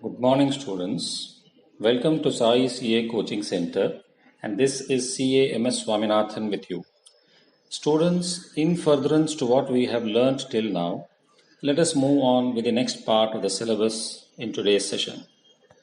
Good morning, students. Welcome to Sai CA Coaching Center, and this is CA M.S.Swaminathan with you. Students, in furtherance to what we have learned till now, let us move on with the next part of the syllabus in today's session.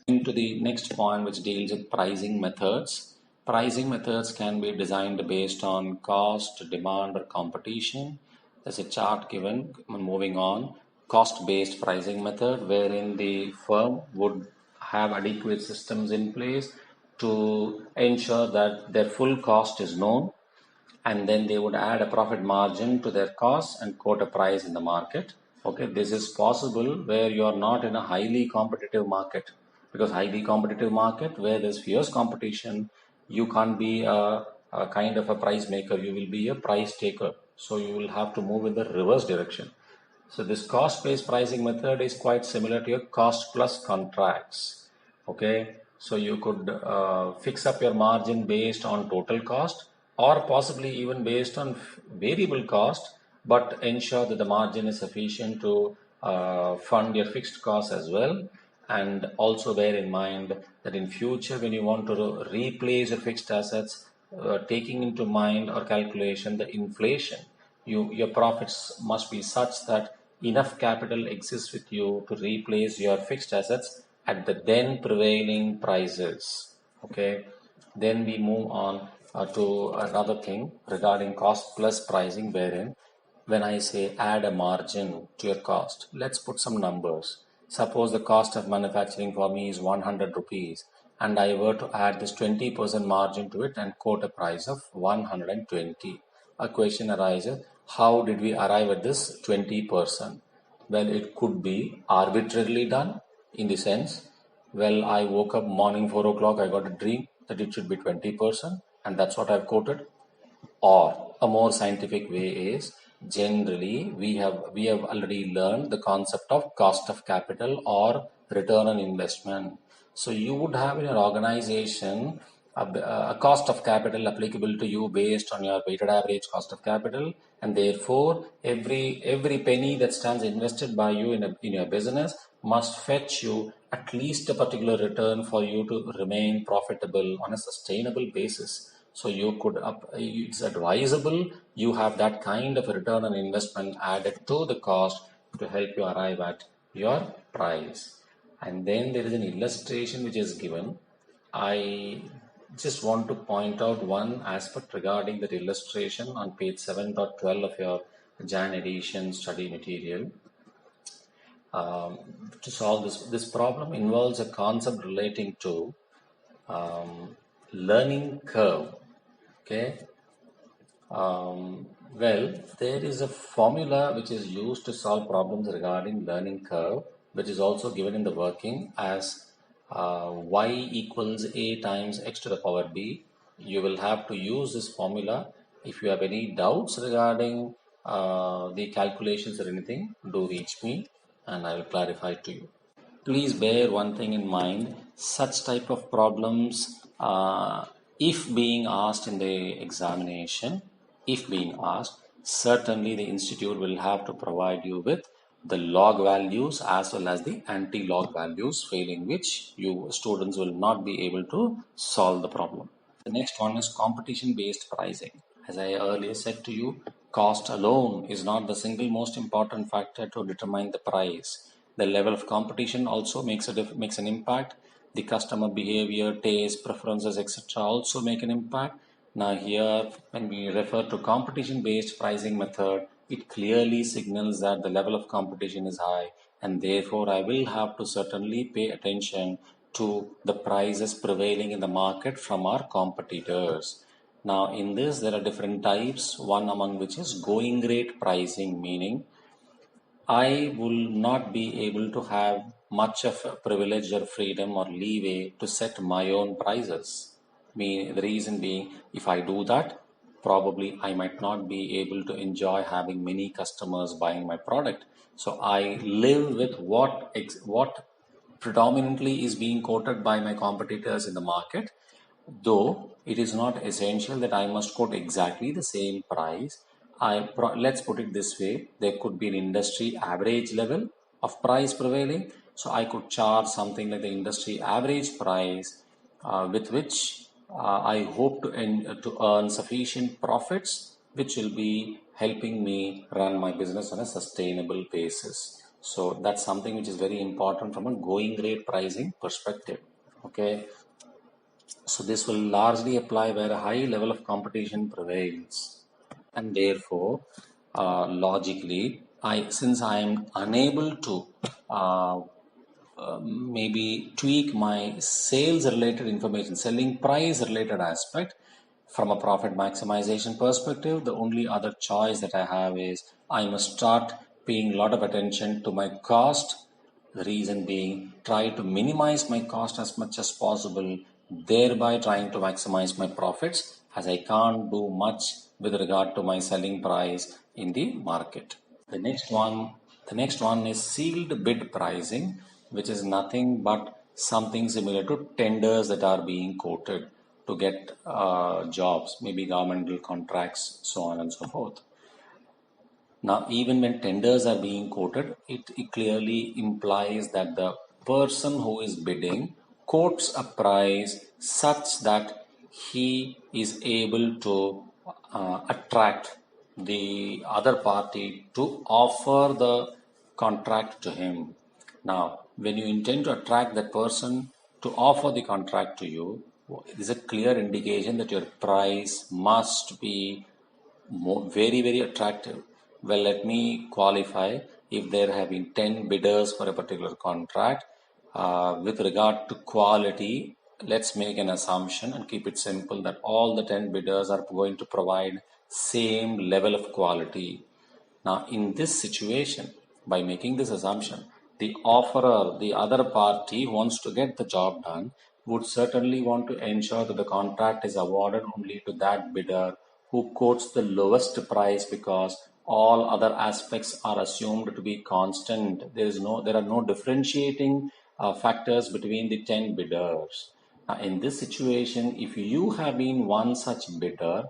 Into the next point, which deals with pricing methods. Pricing methods can be designed based on cost, demand, or competition. There's a chart given. Moving on, cost-based pricing method, wherein the firm would have adequate systems in place to ensure that their full cost is known, and then they would add a profit margin to their costs and quote a price in the market. Okay, this is possible where you are not in a highly competitive market, because highly competitive market where there's fierce competition, you can't be a kind of a price maker, you will be a price taker. So you will have to move in the reverse direction. So this cost-based pricing method is quite similar to your cost plus contracts. Okay, so you could fix up your margin based on total cost, or possibly even based on variable cost, but ensure that the margin is sufficient to fund your fixed costs as well. And also bear in mind that in future, when you want to replace your fixed assets, taking into mind or calculation the inflation, your profits must be such that enough capital exists with you to replace your fixed assets at the then prevailing prices. Okay, then we move on to another thing regarding cost plus pricing, wherein when I say add a margin to your cost, let's put some numbers. Suppose the cost of manufacturing for me is 100 rupees, and I were to add this 20% margin to it and quote a price of 120. A question arises, how did we arrive at this 20%? Well, it could be arbitrarily done in the sense, well, I woke up morning 4 o'clock, I got a dream that it should be 20%, and that's what I've quoted. Or a more scientific way is, generally we have already learned the concept of cost of capital or return on investment. So you would have in your organization a cost of capital applicable to you based on your weighted average cost of capital, and therefore every penny that stands invested by you in your business must fetch you at least a particular return for you to remain profitable on a sustainable basis. So you could, it's advisable you have that kind of a return on investment added to the cost to help you arrive at your price. And then there is an illustration which is given. I just want to point out one aspect regarding that illustration on page 7.12 of your Jan edition study material. To solve this problem involves a concept relating to learning curve. Okay. Well, there is a formula which is used to solve problems regarding learning curve, which is also given in the working as y equals a times x to the power b. You will have to use this formula. If you have any doubts regarding the calculations or anything, do reach me and I will clarify to you. Please bear one thing in mind, such type of problems, if being asked in the examination, if being asked, certainly the institute will have to provide you with the log values as well as the anti-log values, failing which you students will not be able to solve the problem. The next one is competition-based pricing. As I earlier said to you, cost alone is not the single most important factor to determine the price. The level of competition also makes an impact. The customer behavior, taste, preferences, etc. also make an impact. Now here, when we refer to competition-based pricing method, it clearly signals that the level of competition is high, and therefore I will have to certainly pay attention to the prices prevailing in the market from our competitors. Now in this, there are different types, one among which is going rate pricing, meaning I will not be able to have much of a privilege or freedom or leeway to set my own prices. The reason being, if I do that, probably I might not be able to enjoy having many customers buying my product. So I live with what predominantly is being quoted by my competitors in the market, though it is not essential that I must quote exactly the same price. Let's put it this way, there could be an industry average level of price prevailing, So I could charge something like the industry average price, with which I hope to earn sufficient profits, which will be helping me run my business on a sustainable basis. So that's something which is very important from a going rate pricing perspective. Okay, so this will largely apply where a high level of competition prevails, and therefore, logically, since I am unable to uh, maybe tweak my sales related information, selling price related aspect from a profit maximization perspective, the only other choice that I have is I must start paying a lot of attention to my cost. The reason being, try to minimize my cost as much as possible, thereby trying to maximize my profits, as I can't do much with regard to my selling price in the market. The next one, the next one is sealed bid pricing, which is nothing but something similar to tenders that are being quoted to get jobs, maybe governmental contracts, so on and so forth. Now, even when tenders are being quoted, it clearly implies that the person who is bidding quotes a price such that he is able to attract the other party to offer the contract to him. Now, when you intend to attract that person to offer the contract to you, it is a clear indication that your price must be very, very attractive. Well, let me qualify. If there have been 10 bidders for a particular contract, with regard to quality, let's make an assumption and keep it simple that all the 10 bidders are going to provide same level of quality. Now, in this situation, by making this assumption, the offerer, the other party who wants to get the job done, would certainly want to ensure that the contract is awarded only to that bidder who quotes the lowest price, because all other aspects are assumed to be constant. There are no differentiating factors between the 10 bidders. Now, in this situation, if you have been one such bidder,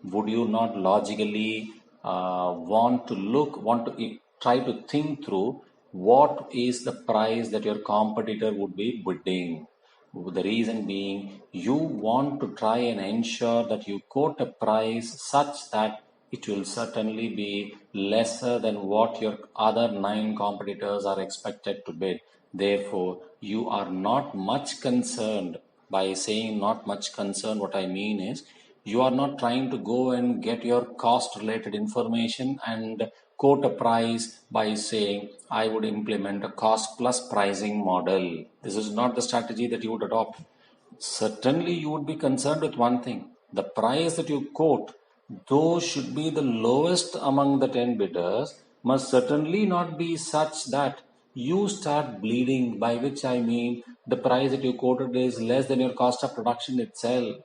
would you not logically want to try to think through what is the price that your competitor would be bidding? The reason being, you want to try and ensure that you quote a price such that it will certainly be lesser than what your other nine competitors are expected to bid. Therefore, you are not much concerned. By saying not much concerned, what I mean is, you are not trying to go and get your cost related information and quote a price by saying, I would implement a cost plus pricing model. This is not the strategy that you would adopt. Certainly, you would be concerned with one thing: the price that you quote, though should be the lowest among the 10 bidders, must certainly not be such that you start bleeding, by which I mean the price that you quoted is less than your cost of production itself.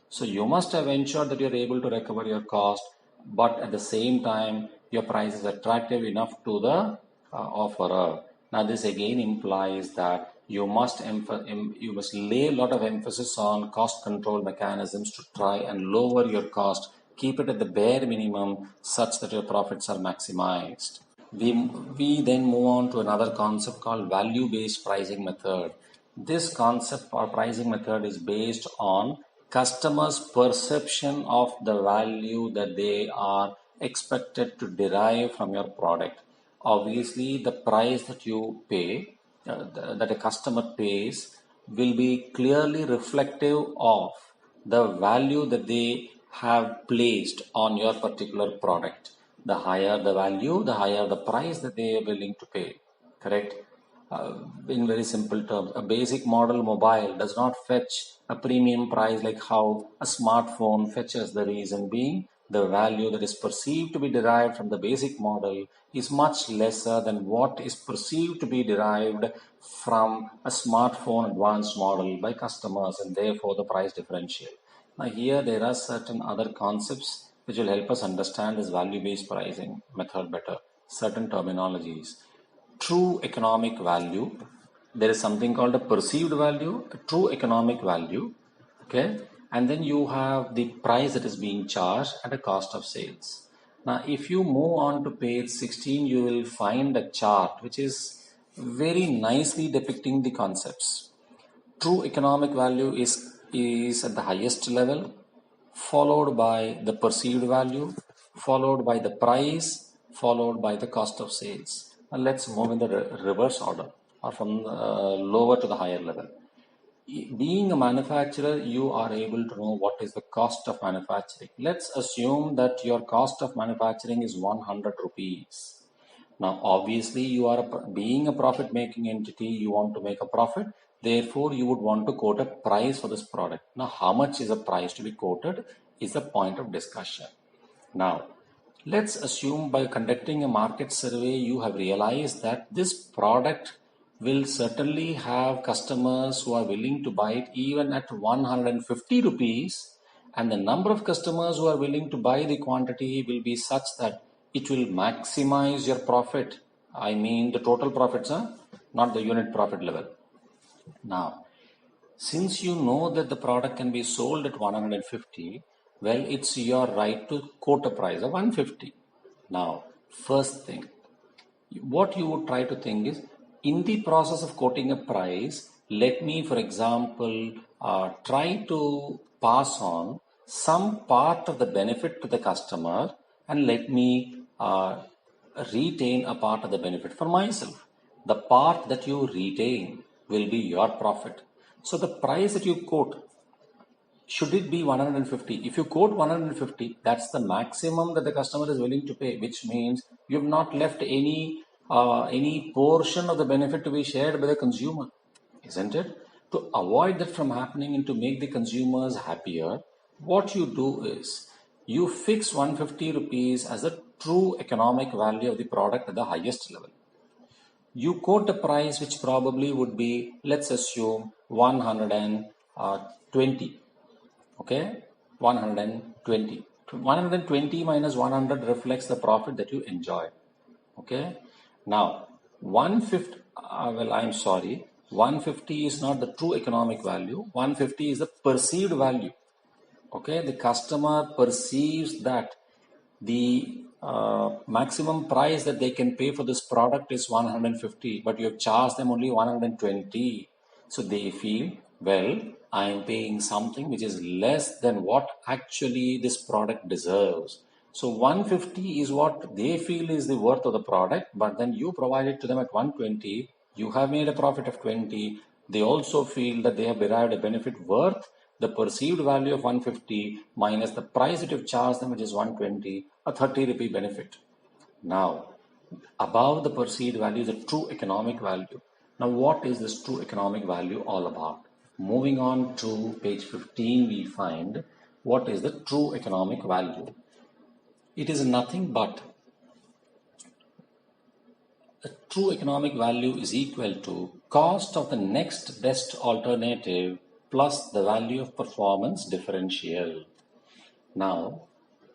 So you must have ensured that you're able to recover your cost, but at the same time, your price is attractive enough to the offerer. Now, this again implies that you must lay a lot of emphasis on cost control mechanisms to try and lower your cost. Keep it at the bare minimum such that your profits are maximized. We then move on to another concept called value-based pricing method. This concept or pricing method is based on customers' perception of the value that they are expected to derive from your product. Obviously, the price that you pay, that a customer pays, will be clearly reflective of the value that they have placed on your particular product. The higher the value, the higher the price that they are willing to pay. Correct? In very simple terms, a basic model mobile does not fetch a premium price like how a smartphone fetches. The reason being, the value that is perceived to be derived from the basic model is much lesser than what is perceived to be derived from a smartphone advanced model by customers, and therefore the price differential. Now, here there are certain other concepts which will help us understand this value-based pricing method better. Certain terminologies. True economic value. There is something called a perceived value, a true economic value. Okay. And then you have the price that is being charged at a cost of sales. Now, if you move on to page 16, you will find a chart which is very nicely depicting the concepts. True economic value is at the highest level, followed by the perceived value, followed by the price, followed by the cost of sales. And let's move in the reverse order, or from lower to the higher level. Being a manufacturer, you are able to know what is the cost of manufacturing. Let's assume that your cost of manufacturing is 100 rupees. Now, obviously, you are being a profit making entity, you want to make a profit. Therefore, you would want to quote a price for this product. Now, how much is a price to be quoted is the point of discussion. Now, let's assume by conducting a market survey, you have realized that this product will certainly have customers who are willing to buy it even at 150 rupees, and the number of customers who are willing to buy the quantity will be such that it will maximize your profit. I mean the total profits, not the unit profit level. Now, since you know that the product can be sold at 150, well, it's your right to quote a price of 150. Now, first thing, what you would try to think is, in the process of quoting a price, let me, for example, try to pass on some part of the benefit to the customer, and let me retain a part of the benefit for myself. The part that you retain will be your profit. So the price that you quote, should it be 150? If you quote 150, that's the maximum that the customer is willing to pay, which means you have not left any portion of the benefit to be shared by the consumer, isn't it? To avoid that from happening and to make the consumers happier, what you do is you fix 150 rupees as a true economic value of the product at the highest level. You quote a price which probably would be, let's assume, 120. Okay, 120. 120 minus 100 reflects the profit that you enjoy. Okay, now 150, well, I'm sorry, 150 is not the true economic value. 150 is the perceived value. Okay, the customer perceives that the maximum price that they can pay for this product is 150, but you have charged them only 120. So they feel, well, I am paying something which is less than what actually this product deserves. So 150 is what they feel is the worth of the product, but then you provide it to them at 120. You have made a profit of 20. They also feel that they have derived a benefit worth the perceived value of 150 minus the price that you've charged them, which is 120, a 30 rupee benefit. Now, above the perceived value is a true economic value. Now, what is this true economic value all about? Moving on to page 15, we find what is the true economic value. It is nothing but a true economic value is equal to cost of the next best alternative plus the value of performance differential. Now,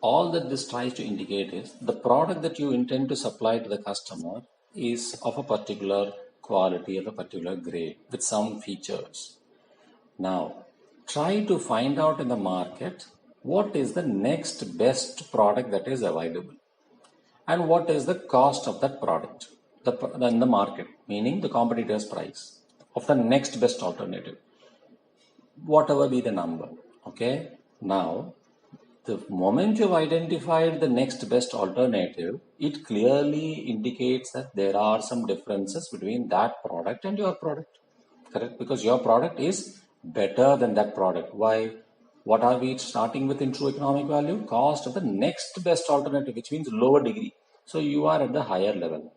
all that this tries to indicate is the product that you intend to supply to the customer is of a particular quality, of a particular grade, with some features. Now, try to find out in the market what is the next best product that is available and what is the cost of that product in the market, meaning the competitor's price of the next best alternative, whatever be the number. Okay, now the moment you've identified the next best alternative, it clearly indicates that there are some differences between that product and your product. Correct? Because your product is better than that product. Why? What are we starting with in true economic value? Cost of the next best alternative, which means lower degree. So you are at the higher level.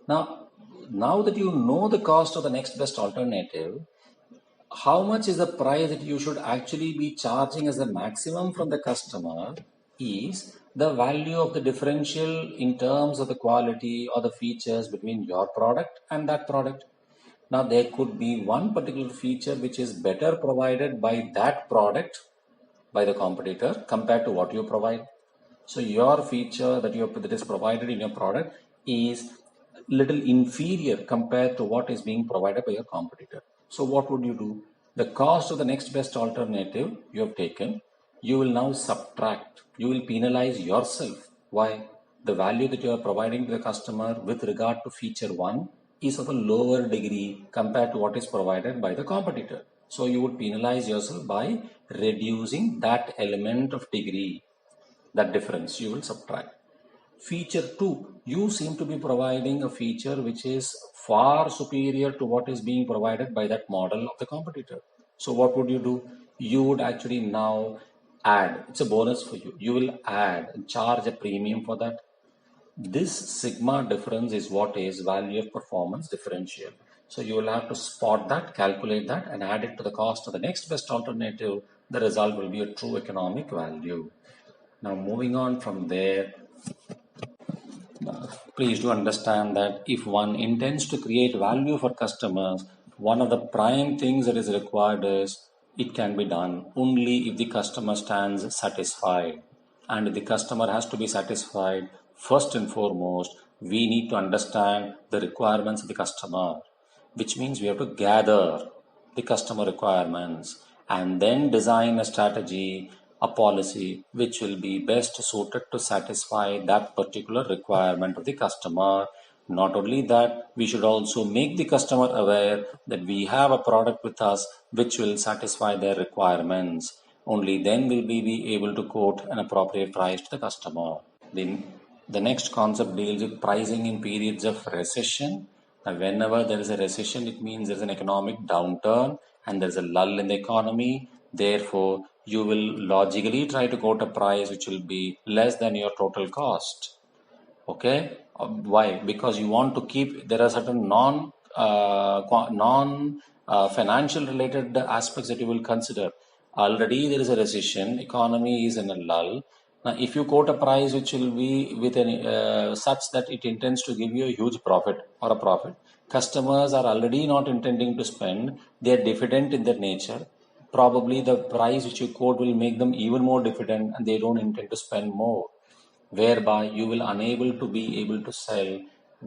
Now that you know the cost of the next best alternative, how much is the price that you should actually be charging as the maximum from the customer is the value of the differential in terms of the quality or the features between your product and that product. Now, there could be one particular feature which is better provided by that product by the competitor compared to what you provide. So your feature that is provided in your product is little inferior compared to what is being provided by your competitor. So what would you do? The cost of the next best alternative you have taken, you will now subtract. You will penalize yourself. Why? The value that you are providing to the customer with regard to feature 1 is of a lower degree compared to what is provided by the competitor. So you would penalize yourself by reducing that element of degree, that difference you will subtract. Feature 2, you seem to be providing a feature which is far superior to what is being provided by that model of the competitor. So what would you do? You would actually now add, it's a bonus for you. You will add and charge a premium for that. This sigma difference is what is value of performance differential. So you will have to spot that, calculate that, and add it to the cost of the next best alternative. The result will be a true economic value. Now moving on from there, please do understand that if one intends to create value for customers, one of the prime things that is required is it can be done only if the customer stands satisfied. And if the customer has to be satisfied, first and foremost, we need to understand the requirements of the customer, which means we have to gather the customer requirements and then design a strategy, a policy which will be best suited to satisfy that particular requirement of the customer. Not only that, we should also make the customer aware that we have a product with us which will satisfy their requirements. Only then will we be able to quote an appropriate price to the customer. Then the next concept deals with pricing in periods of recession. Now, whenever there is a recession, it means there is an economic downturn and there is a lull in the economy. Therefore, you will logically try to quote a price which will be less than your total cost. Okay, why? Because you want to keep, there are certain non financial related aspects that you will consider. Already there is a recession, economy is in a lull. Now, if you quote a price which will be with an such that it intends to give you a huge profit or a profit, customers are already not intending to spend. They are diffident in their nature. Probably the price which you quote will make them even more diffident, and they don't intend to spend more, whereby you will unable to be able to sell,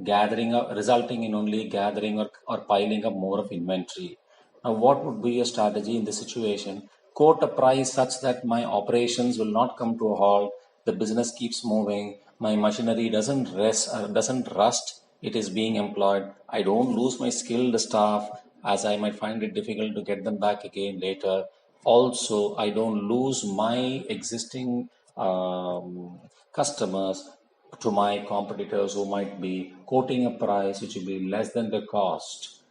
gathering up, resulting in only gathering or piling up more of inventory. Now, what would be your strategy in this situation? Quote a price such that my operations will not come to a halt, the business keeps moving, my machinery doesn't rust, it is being employed, I don't lose my skilled staff as I might find it difficult to get them back again later. Also, I don't lose my existing customers to my competitors who might be quoting a price which will be less than the cost,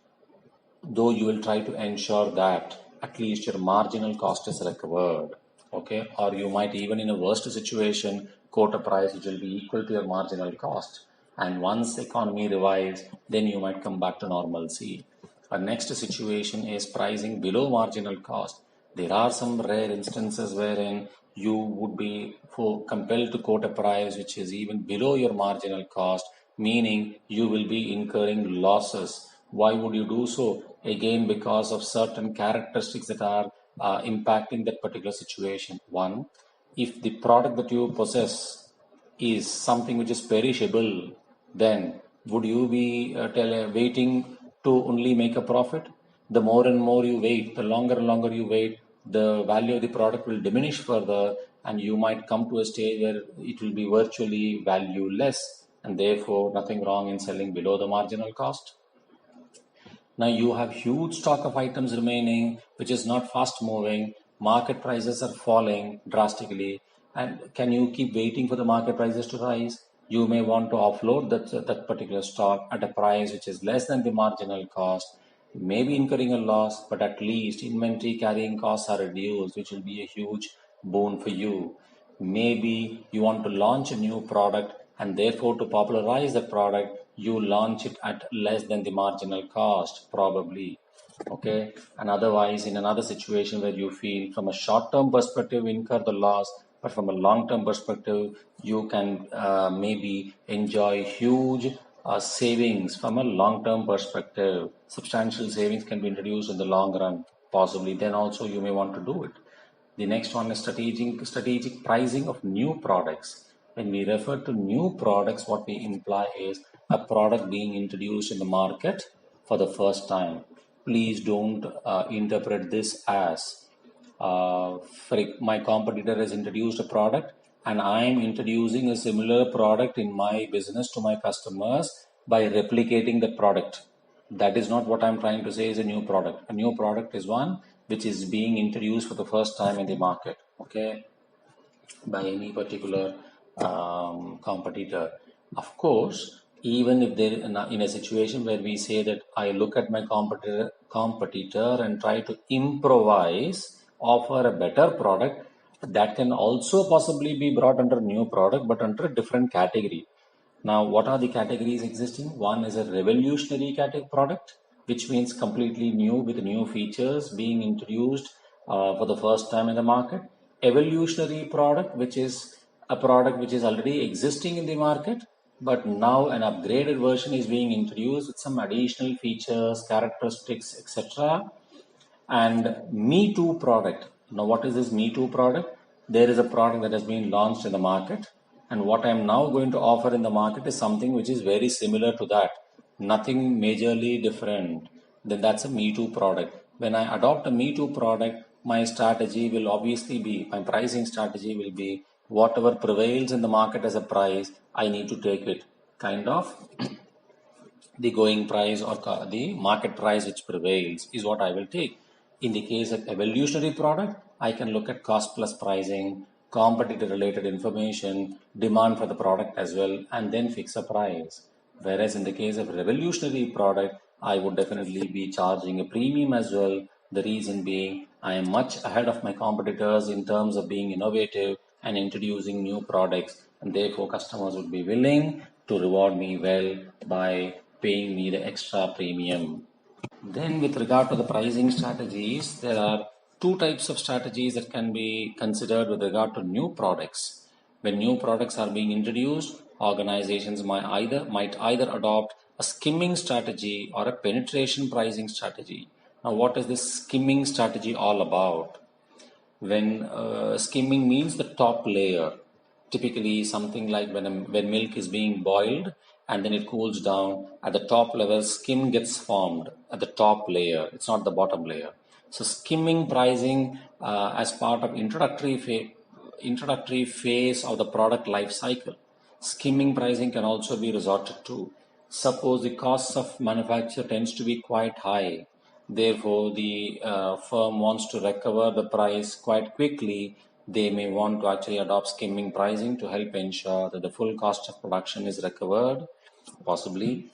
though you will try to ensure that at least your marginal cost is recovered. Okay, or you might even in a worst situation quote a price which will be equal to your marginal cost, and once the economy revives, then you might come back to normalcy. Our next situation is pricing below marginal cost. There are some rare instances wherein you would be compelled to quote a price which is even below your marginal cost, meaning you will be incurring losses. Why would you do so? Again, because of certain characteristics that are impacting that particular situation. One, if the product that you possess is something which is perishable, then would you be waiting to only make a profit? The more and more you wait, the longer and longer you wait, the value of the product will diminish further, and you might come to a stage where it will be virtually valueless, and therefore nothing wrong in selling below the marginal cost. Now you have huge stock of items remaining, which is not fast moving. Market prices are falling drastically. And can you keep waiting for the market prices to rise? You may want to offload that particular stock at a price which is less than the marginal cost. Maybe incurring a loss, but at least inventory carrying costs are reduced, which will be a huge boon for you. Maybe you want to launch a new product, and therefore to popularize the product, you launch it at less than the marginal cost, probably. Okay, and otherwise in another situation where you feel from a short-term perspective incur the loss, but from a long-term perspective you can maybe enjoy huge savings from a long-term perspective. Substantial savings can be introduced in the long run, possibly. Then also you may want to do it. The next one is strategic pricing of new products. When we refer to new products, what we imply is a product being introduced in the market for the first time. Please don't interpret this as my competitor has introduced a product and I am introducing a similar product in my business to my customers by replicating the product. That is not what I'm trying to say is a new product. A new product is one which is being introduced for the first time in the market, okay, by any particular competitor. Of course, even if they're in a situation where we say that I look at my competitor and try to improvise, offer a better product, that can also possibly be brought under new product, but under a different category. Now, what are the categories existing? One is a revolutionary product, which means completely new with new features being introduced for the first time in the market. Evolutionary product, which is a product which is already existing in the market, but now an upgraded version is being introduced with some additional features, characteristics, etc. And Me Too product. Now, what is this Me Too product? There is a product that has been launched in the market, and what I am now going to offer in the market is something which is very similar to that, nothing majorly different. Then that's a Me Too product. When I adopt a Me Too product, my strategy will obviously be, my pricing strategy will be whatever prevails in the market as a price, I need to take it. Kind of the going price or the market price which prevails is what I will take. In the case of evolutionary product, I can look at cost plus pricing, competitor related information, demand for the product as well, and then fix a price. Whereas in the case of revolutionary product, I would definitely be charging a premium as well. The reason being, I am much ahead of my competitors in terms of being innovative and introducing new products, and therefore customers would be willing to reward me well by paying me the extra premium. Then with regard to the pricing strategies, there are two types of strategies that can be considered with regard to new products. When new products are being introduced, organizations might either adopt a skimming strategy or a penetration pricing strategy. Now, what is this skimming strategy all about? When skimming means the top layer, typically something like when milk is being boiled and then it cools down at the top level, skim gets formed at the top layer, it's not the bottom layer. So skimming pricing as part of introductory phase of the product life cycle. Skimming pricing can also be resorted to. Suppose the costs of manufacture tends to be quite high, therefore the firm wants to recover the price quite quickly. They may want to actually adopt skimming pricing to help ensure that the full cost of production is recovered, possibly.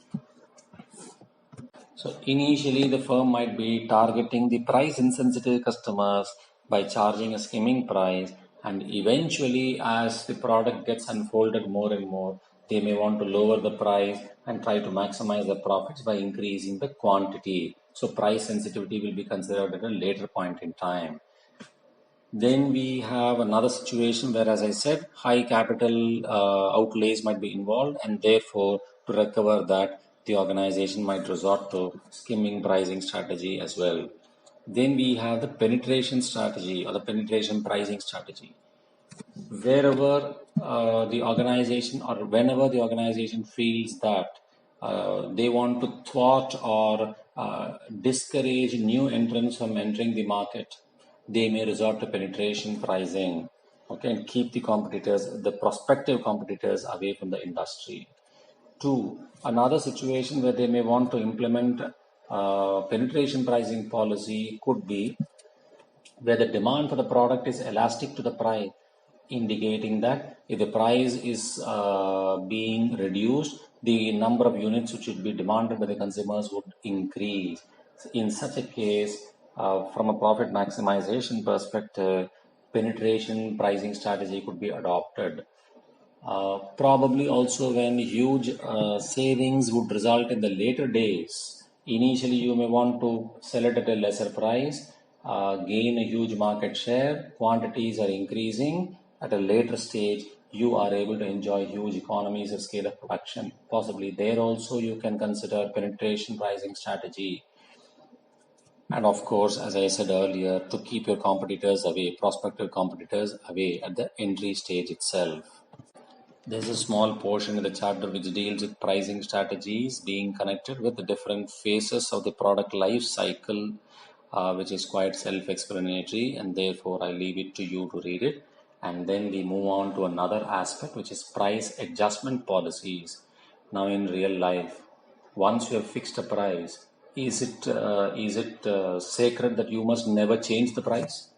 So initially the firm might be targeting the price insensitive customers by charging a skimming price, and eventually as the product gets unfolded more and more, they may want to lower the price and try to maximize the profits by increasing the quantity. So price sensitivity will be considered at a later point in time. Then we have another situation where, as I said, high capital outlays might be involved, and therefore, to recover that, the organization might resort to skimming pricing strategy as well. Then we have the penetration strategy or the penetration pricing strategy. Wherever the organization or whenever the organization feels that they want to thwart or discourage new entrants from entering the market, they may resort to penetration pricing, okay, and keep the prospective competitors away from the industry. Two, another situation where they may want to implement penetration pricing policy could be where the demand for the product is elastic to the price, indicating that if the price is being reduced, the number of units which should be demanded by the consumers would increase. In such a case, from a profit maximization perspective, penetration pricing strategy could be adopted. Probably also when huge savings would result in the later days. Initially, you may want to sell it at a lesser price, gain a huge market share, quantities are increasing. At a later stage, you are able to enjoy huge economies of scale of production. Possibly there also you can consider penetration pricing strategy. And of course, as I said earlier, to keep your competitors away, prospective competitors away at the entry stage itself. There's a small portion in the chapter which deals with pricing strategies being connected with the different phases of the product life cycle, which is quite self-explanatory, and therefore I leave it to you to read it. And then we move on to another aspect, which is price adjustment policies. Now in real life, once you have fixed a price, is it sacred that you must never change the price?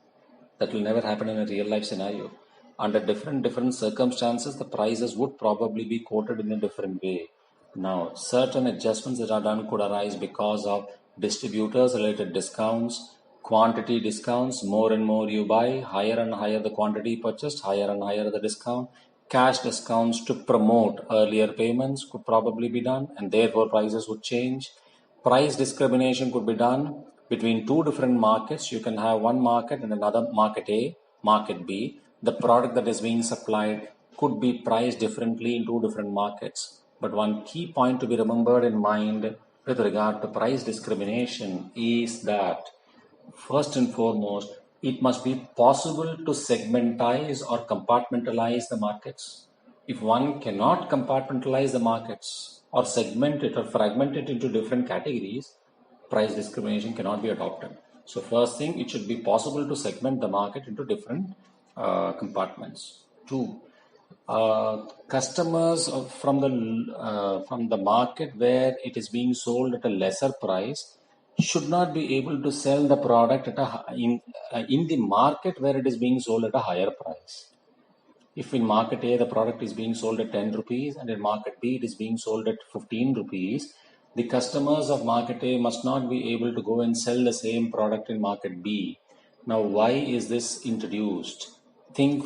That will never happen in a real life scenario. Under different circumstances, the prices would probably be quoted in a different way. Now, certain adjustments that are done could arise because of distributors related discounts, quantity discounts. More and more you buy, higher and higher the quantity purchased, higher and higher the discount. Cash discounts to promote earlier payments could probably be done, and therefore prices would change. Price discrimination could be done between two different markets. You can have one market and another market A, market B. The product that is being supplied could be priced differently in two different markets. But one key point to be remembered in mind with regard to price discrimination is that first and foremost, it must be possible to segmentize or compartmentalize the markets. If one cannot compartmentalize the markets or segment it or fragment it into different categories, price discrimination cannot be adopted. So first thing, it should be possible to segment the market into different compartments. Two, customers from the market where it is being sold at a lesser price should not be able to sell the product in the market where it is being sold at a higher price. If in market A the product is being sold at 10 rupees and in market B it is being sold at 15 rupees, the customers of market A must not be able to go and sell the same product in market B. Now, why is this introduced? Think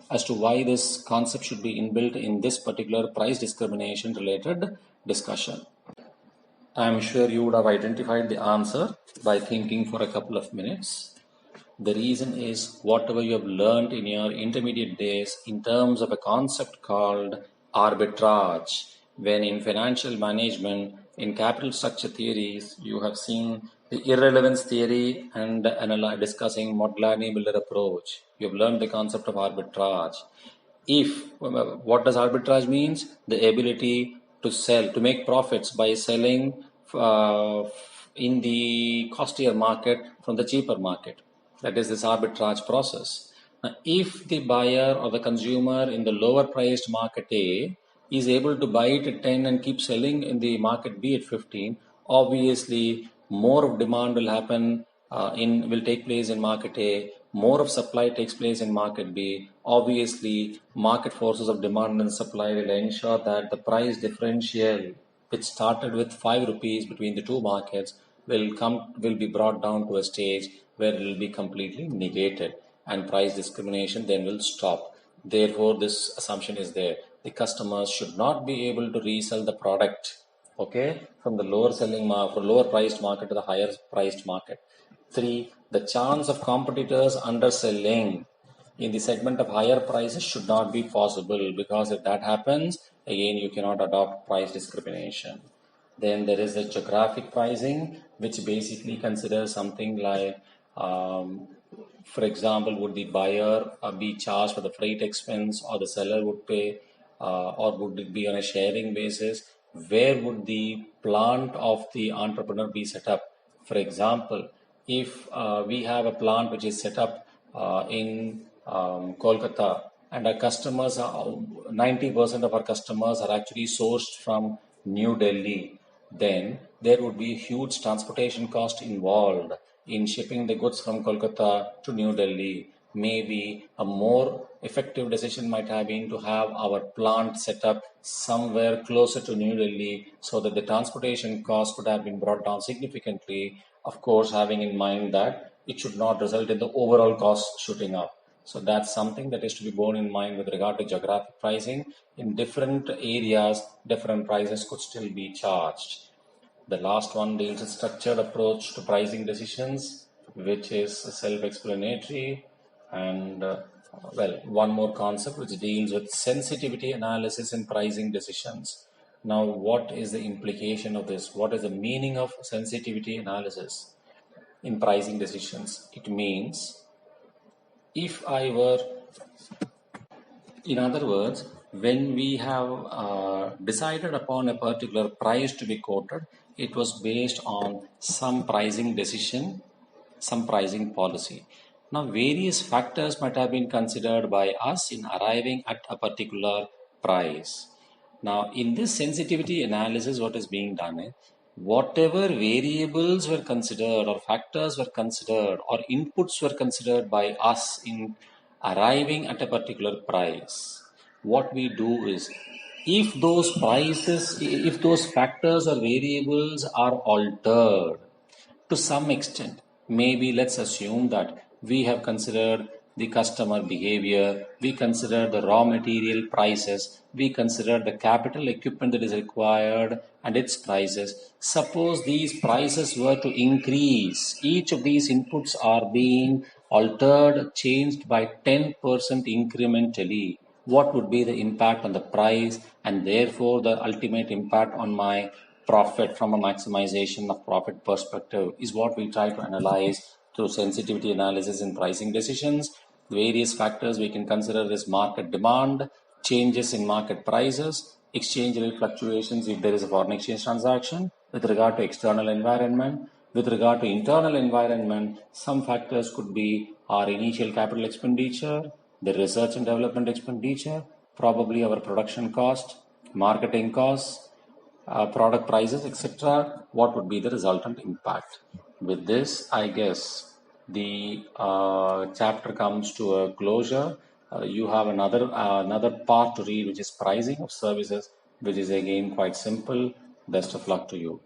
as to why this concept should be inbuilt in this particular price discrimination related discussion. I am sure you would have identified the answer by thinking for a couple of minutes. The reason is whatever you have learned in your intermediate days in terms of a concept called arbitrage. When in financial management, in capital structure theories, you have seen the irrelevance theory and discussing Modigliani-Miller approach. You have learned the concept of arbitrage. What does arbitrage means? The ability to sell, to make profits by selling in the costlier market from the cheaper market. That is this arbitrage process. Now, if the buyer or the consumer in the lower priced market A is able to buy it at 10 and keep selling in the market B at 15, obviously more of demand will happen will take place in market A, more of supply takes place in market B. Obviously, market forces of demand and supply will ensure that the price differential, which started with 5 rupees between the two markets, will be brought down to a stage where it will be completely negated, and price discrimination then will stop. Therefore, this assumption is there. The customers should not be able to resell the product, okay, from the lower priced market to the higher priced market. 3. The chance of competitors underselling in the segment of higher prices should not be possible, because if that happens, again you cannot adopt price discrimination. Then there is the geographic pricing, which basically considers something like, for example, would the buyer be charged for the freight expense, or the seller would pay, or would it be on a sharing basis? Where would the plant of the entrepreneur be set up? For example, if we have a plant which is set up in Kolkata, and our customers are 90% of our customers are actually sourced from New Delhi, then there would be a huge transportation cost involved in shipping the goods from Kolkata to New Delhi. Maybe a more effective decision might have been to have our plant set up somewhere closer to New Delhi, so that the transportation cost could have been brought down significantly. Of course, having in mind that it should not result in the overall cost shooting up. So that's something that is to be borne in mind with regard to geographic pricing. In different areas, different prices could still be charged. The last one deals with structured approach to pricing decisions, which is self-explanatory. And one more concept which deals with sensitivity analysis in pricing decisions. Now, what is the implication of this? What is the meaning of sensitivity analysis in pricing decisions? It means, in other words, when we have decided upon a particular price to be quoted, it was based on some pricing decision, some pricing policy. Now, various factors might have been considered by us in arriving at a particular price. Now, in this sensitivity analysis, what is being done is whatever variables were considered or factors were considered or inputs were considered by us in arriving at a particular price, what we do is if those factors or variables are altered to some extent, maybe let's assume that we have considered the customer behavior, we consider the raw material prices, we consider the capital equipment that is required and its prices. Suppose these prices were to increase, each of these inputs are being altered, changed by 10% incrementally. What would be the impact on the price and therefore the ultimate impact on my profit from a maximization of profit perspective is what we try to analyze through sensitivity analysis in pricing decisions. Various factors we can consider is market demand, changes in market prices, exchange rate fluctuations if there is a foreign exchange transaction. With regard to external environment, with regard to internal environment, some factors could be our initial capital expenditure, the research and development expenditure, probably our production cost, marketing costs, product prices, etc. What would be the resultant impact? With this, I guess the chapter comes to a closure. You have another part to read, which is pricing of services, which is again quite simple. Best of luck to you.